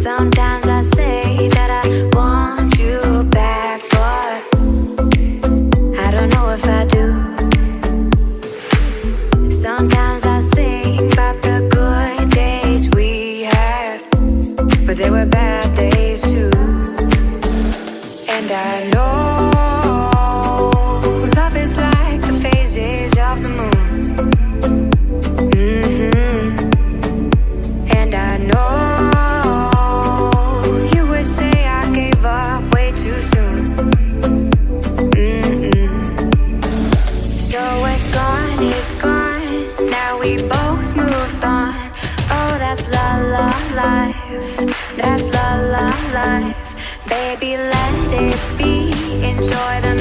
Sometimes I say that I want you back, but I don't know if I do. Sometimes I think about the good days we had, but there were bad days too. And I know love is like the phases of the moon. And I know you would say I gave up way too soon. So it's gone, now we both moved on. Oh, that's la la life, that's la la life. Baby, let it be, enjoy the